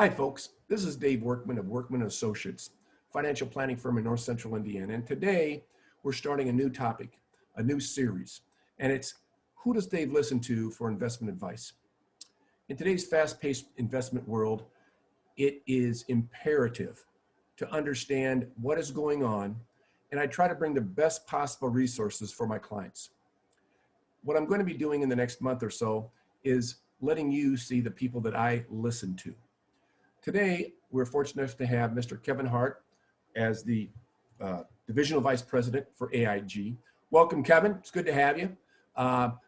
Hi, folks. This is Dave Workman of Workman Associates, financial planning firm in North Central Indiana. And today we're starting a new topic, a new series, and it's who does Dave listen to for investment advice? In today's fast-paced investment world, it is imperative to understand what is going on, and I try to bring the best possible resources for my clients. What I'm going to be doing in the next month or so is letting you see the people that I listen to. Today, we're fortunate enough to have Mr. Kevin Hart as the Divisional Vice President for AIG. Welcome, Kevin. It's good to have you.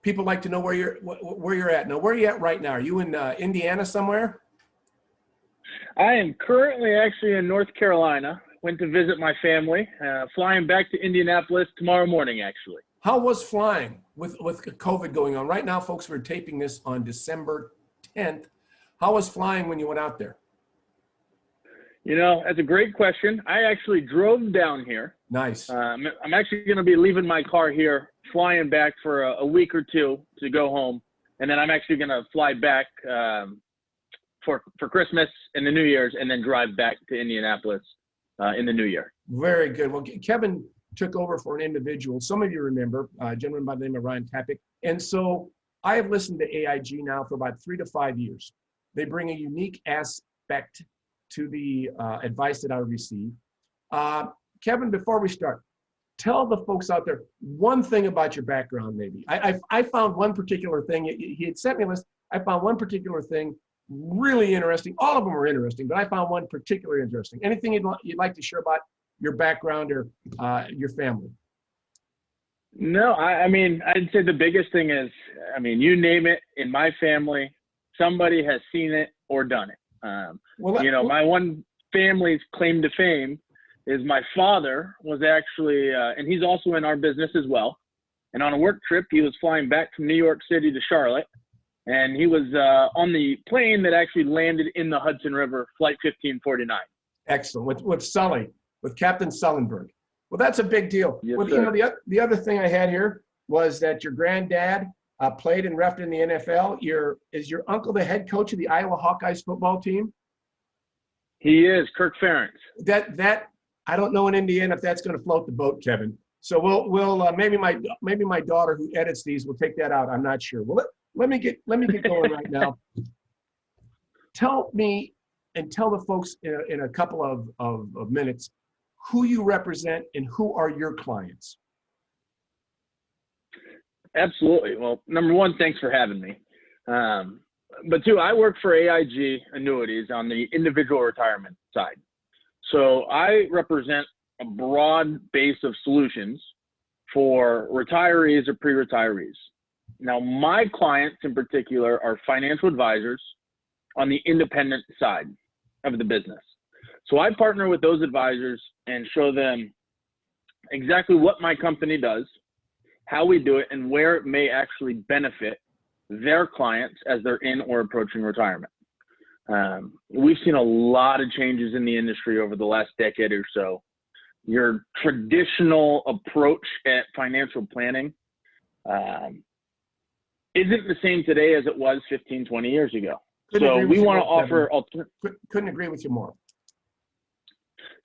People like to know where you're at. Now, where are you at right now? Are you in Indiana somewhere? I am currently actually in North Carolina. Went to visit my family. Flying back to Indianapolis tomorrow morning, actually. How was flying with COVID going on? Right now, folks, we're taping this on December 10th. How was flying when you went out there? You know, that's a great question. I actually drove down here. Nice. I'm actually going to be leaving my car here, flying back for a week or two to go home. And then I'm actually going to fly back for Christmas and the New Year's and then drive back to Indianapolis in the new year. Very good. Well, Kevin took over for an individual. Some of you remember a gentleman by the name of Ryan Tapak. And so I have listened to AIG now for about 3 to 5 years. They bring a unique aspect to the advice that I receive. Kevin, before we start, tell the folks out there one thing about your background, maybe. I found one particular thing. He had sent me a list. I found one particular thing really interesting. All of them are interesting, but I found one particularly interesting. Anything you'd like to share about your background or your family? No, I mean, I'd say the biggest thing is, I mean, you name it, in my family, somebody has seen it or done it. My one family's claim to fame is my father was actually, and he's also in our business as well. And on a work trip, he was flying back from New York City to Charlotte. And he was on the plane that actually landed in the Hudson River, Flight 1549. Excellent. With Sully, with Captain Sullenberg. Well, that's a big deal. Yes, well, sir. You know, the other thing I had here was that your granddad played and refed in the NFL. Is your uncle the head coach of the Iowa Hawkeyes football team? He is, Kirk Ferentz. That I don't know in Indiana if that's going to float the boat, Kevin. So we'll maybe my daughter who edits these will take that out. I'm not sure. Well, let me get going right now. Tell me and tell the folks in a couple of minutes who you represent and who are your clients. Absolutely. Well, number one, thanks for having me. But two, I work for AIG Annuities on the individual retirement side. So I represent a broad base of solutions for retirees or pre-retirees. Now, my clients in particular are financial advisors on the independent side of the business. So I partner with those advisors and show them exactly what my company does, how we do it, and where it may actually benefit their clients as they're in or approaching retirement. We've seen a lot of changes in the industry over the last decade or so. Your traditional approach at financial planning isn't the same today as it was 15, 20 years ago. So we want to offer couldn't agree with you more.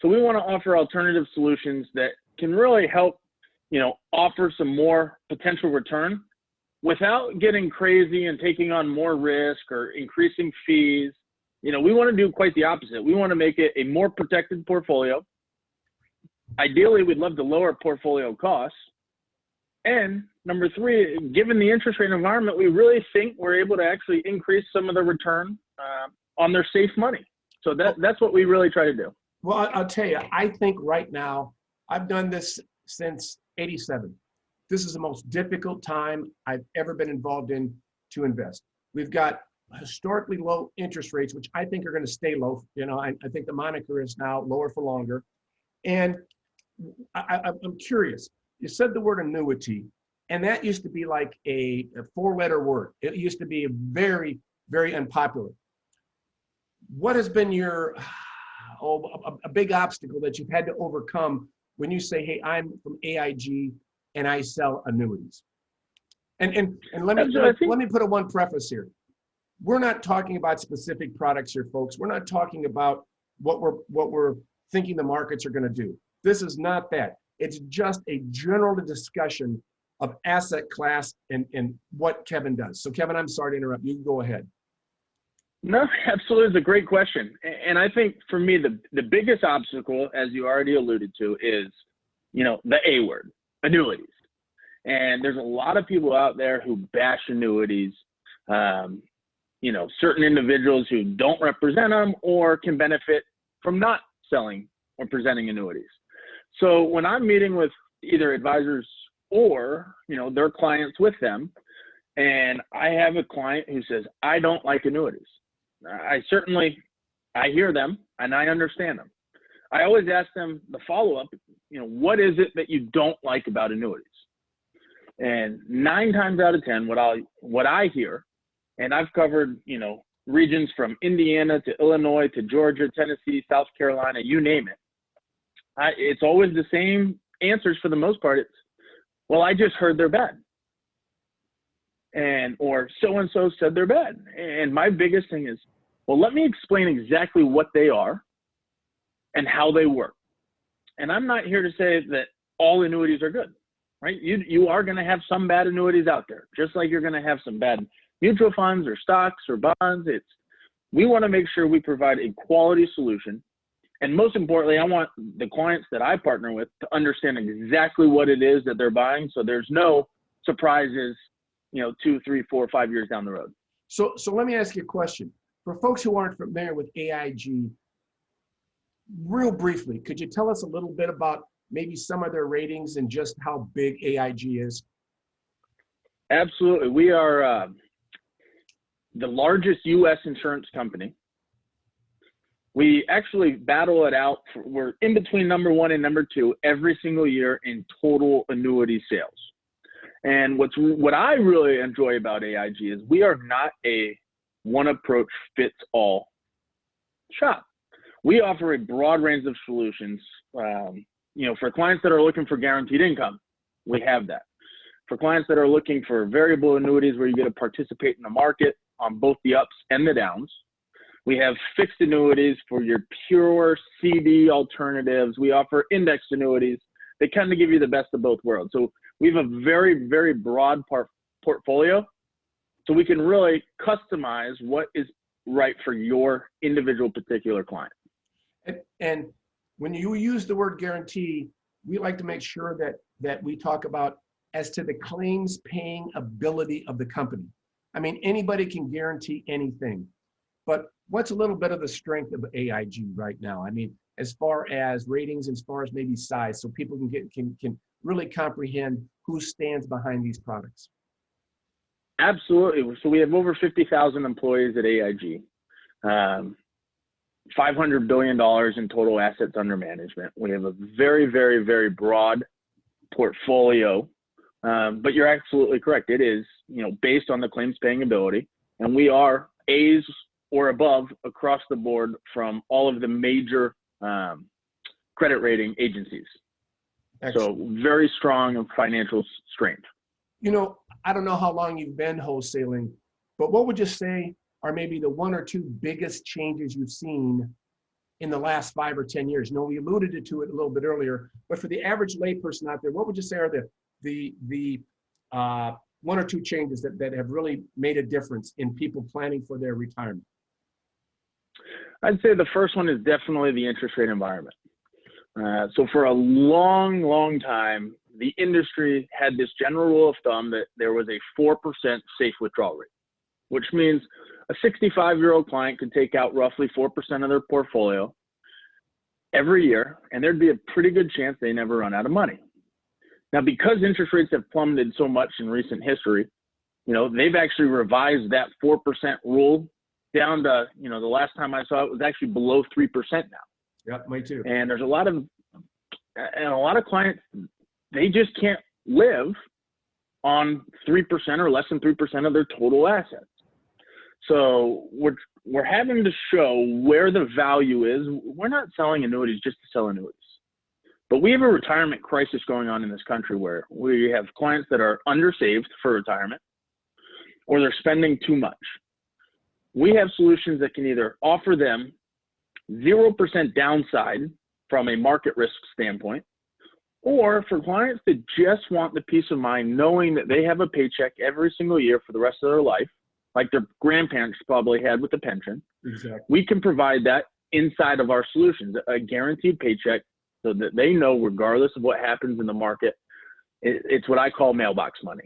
So we want to offer alternative solutions that can really help, offer some more potential return without getting crazy and taking on more risk or increasing fees. We want to do quite the opposite. We want to make it a more protected portfolio. Ideally, we'd love to lower portfolio costs. And number three, given the interest rate environment, we really think we're able to actually increase some of the return on their safe money. So that's what we really try to do. Well, I'll tell you, I think right now, I've done this since '87. This is the most difficult time I've ever been involved in to invest. We've got historically low interest rates, which I think are going to stay low. I think the moniker is now lower for longer. And I'm curious. You said the word annuity, and that used to be like a 4-letter word. It used to be very, very unpopular. What has been your a big obstacle that you've had to overcome when you say, hey, I'm from AIG and I sell annuities? And let me put a one preface here. we're not talking about specific products here, folks. We're not talking about what we're thinking the markets are going to do. This is not that. It's just a general discussion of asset class and what Kevin does. So Kevin, I'm sorry to interrupt. You can go ahead. No, absolutely. It's a great question. And I think for me, the biggest obstacle, as you already alluded to, is, the A word, annuities. And there's a lot of people out there who bash annuities, certain individuals who don't represent them or can benefit from not selling or presenting annuities. So when I'm meeting with either advisors or, their clients with them, and I have a client who says, I don't like annuities. I hear them and I understand them. I always ask them the follow-up, what is it that you don't like about annuities? And 9 times out of 10, what I hear, and I've covered, regions from Indiana to Illinois to Georgia, Tennessee, South Carolina, you name it. It's always the same answers for the most part. It's, well, I just heard they're bad. Or so-and-so said they're bad. And my biggest thing is, well, let me explain exactly what they are and how they work. And I'm not here to say that all annuities are good, right? You are going to have some bad annuities out there, just like you're going to have some bad mutual funds or stocks or bonds. We want to make sure we provide a quality solution. And most importantly, I want the clients that I partner with to understand exactly what it is that they're buying, so there's no surprises, 2, 3, 4, 5 years down the road. So let me ask you a question. For folks who aren't familiar with AIG, real briefly, could you tell us a little bit about maybe some of their ratings and just how big AIG is? Absolutely. We are the largest U.S. insurance company. We actually battle it out. We're in between number 1 and number 2 every single year in total annuity sales. And what I really enjoy about AIG is we are not a one approach fits all shop. We offer a broad range of solutions. For clients that are looking for guaranteed income, we have that. For clients that are looking for variable annuities where you get to participate in the market on both the ups and the downs, we have fixed annuities for your pure CD alternatives. We offer indexed annuities. They kind of give you the best of both worlds. So we have a very, very broad portfolio, so we can really customize what is right for your individual particular client. And when you use the word guarantee, we like to make sure that we talk about as to the claims paying ability of the company. I mean, anybody can guarantee anything, but what's a little bit of the strength of AIG right now? I mean, as far as ratings, as far as maybe size, so people can really comprehend who stands behind these products. Absolutely. So we have over 50,000 employees at AIG, $500 billion in total assets under management. We have a very, very, very broad portfolio, but you're absolutely correct. It is, based on the claims paying ability, and we are A's or above across the board from all of the major credit rating agencies. Excellent. So very strong financial strength. I don't know how long you've been wholesaling, but what would you say are maybe the 1 or 2 biggest changes you've seen in the last 5 or 10 years? We alluded to it a little bit earlier, but for the average layperson out there, what would you say are the 1 or 2 changes that have really made a difference in people planning for their retirement? I'd say the first one is definitely the interest rate environment. So for a long, long time, the industry had this general rule of thumb that there was a 4% safe withdrawal rate, which means a 65-year-old client could take out roughly 4% of their portfolio every year, and there'd be a pretty good chance they never run out of money. Now, because interest rates have plummeted so much in recent history, they've actually revised that 4% rule down to, the last time I saw it was actually below 3% now. Yeah, me too. And there's a lot of clients, they just can't live on 3% or less than 3% of their total assets. So we're having to show where the value is. We're not selling annuities just to sell annuities, but we have a retirement crisis going on in this country where we have clients that are undersaved for retirement, or they're spending too much. we have solutions that can either offer them 0% downside from a market risk standpoint, or for clients that just want the peace of mind knowing that they have a paycheck every single year for the rest of their life, like their grandparents probably had with the pension. Exactly. We can provide that inside of our solutions, a guaranteed paycheck, so that they know regardless of what happens in the market, it's what I call mailbox money.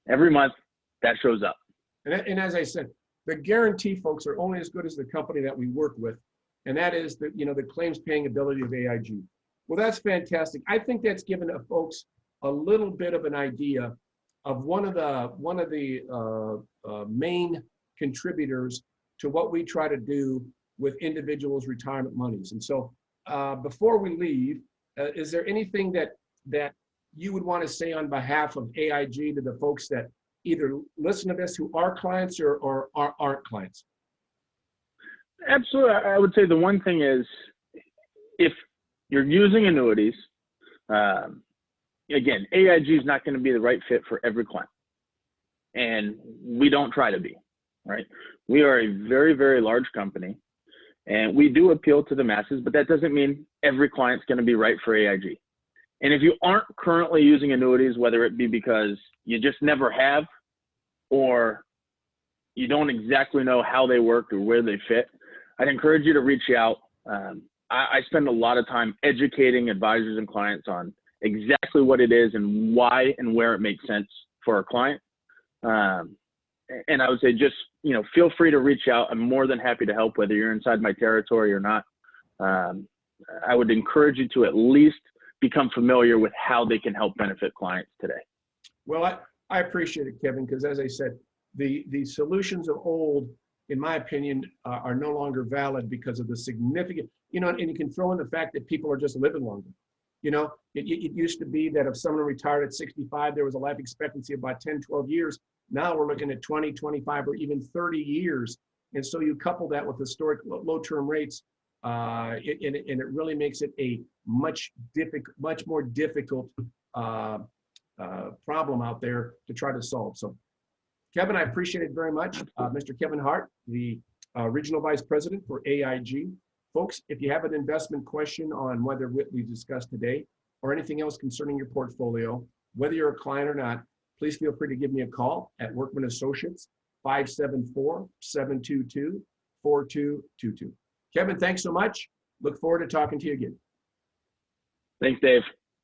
Every month that shows up. And as I said, the guarantee folks are only as good as the company that we work with. And that is the, the claims paying ability of AIG. Well, that's fantastic. I think that's given folks a little bit of an idea of one of the main contributors to what we try to do with individuals' retirement monies. And so before we leave, is there anything that you would want to say on behalf of AIG to the folks that either listen to this who are clients or aren't clients? Absolutely. I would say the one thing is, if you're using annuities, again, AIG is not going to be the right fit for every client. And we don't try to be, right? We are a very, very large company, and we do appeal to the masses, but that doesn't mean every client's going to be right for AIG. And if you aren't currently using annuities, whether it be because you just never have, or you don't exactly know how they work or where they fit, I'd encourage you to reach out. I spend a lot of time educating advisors and clients on exactly what it is and why and where it makes sense for a client. And I would say just, feel free to reach out. I'm more than happy to help, whether you're inside my territory or not. I would encourage you to at least become familiar with how they can help benefit clients today. Well, I appreciate it, Kevin, because as I said, the solutions of old, in my opinion, are no longer valid because of the significant, and you can throw in the fact that people are just living longer. It used to be that if someone retired at 65, there was a life expectancy of about 10, 12 years. Now we're looking at 20, 25, or even 30 years. And so you couple that with historic low-term rates, and it really makes it a much more difficult problem out there to try to solve. So, Kevin, I appreciate it very much. Mr. Kevin Hart, the Regional Vice President for AIG. Folks, if you have an investment question on whether what we discussed today or anything else concerning your portfolio, whether you're a client or not, please feel free to give me a call at Workman Associates, 574-722-4222. Kevin, thanks so much. Look forward to talking to you again. Thanks, Dave.